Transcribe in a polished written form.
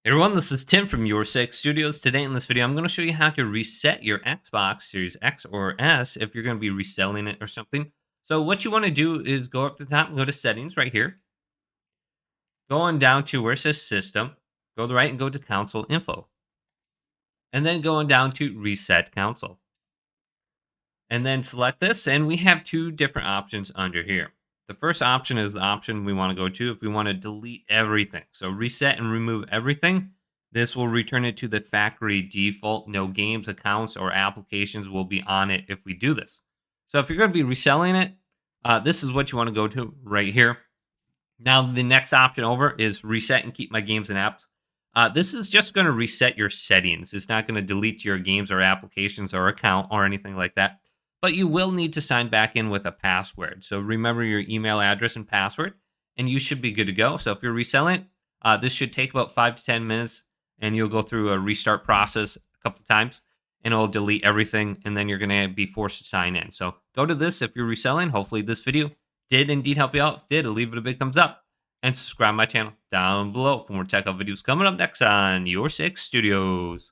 Hey everyone, this is Tim from Your Six Studios. Today in this video, I'm going to show you how to reset your Xbox Series X or S if you're going to be reselling it or something. So what you want to do is go up to the top and go to settings right here. Go on down to where it says system. Go to the right and go to console info. And then go on down to reset console. And then select this, and we have two different options under here. The first option is the option we want to go to if we want to delete everything. So reset and remove everything. This will return it to the factory default. No games, accounts, or applications will be on it if we do this. So if you're going to be reselling it, this is what you want to go to right here. Now, the next option over is reset and keep my games and apps. This is just going to reset your settings. It's not going to delete your games or applications or account or anything like that. But you will need to sign back in with a password. So remember your email address and password, and you should be good to go. So if you're reselling, this should take about 5 to 10 minutes, and you'll go through a restart process a couple of times, and it'll delete everything, and then you're going to be forced to sign in. So go to this if you're reselling. Hopefully this video did indeed help you out. If it did, leave it a big thumbs up and subscribe to my channel down below for more tech videos coming up next on Your Six Studios.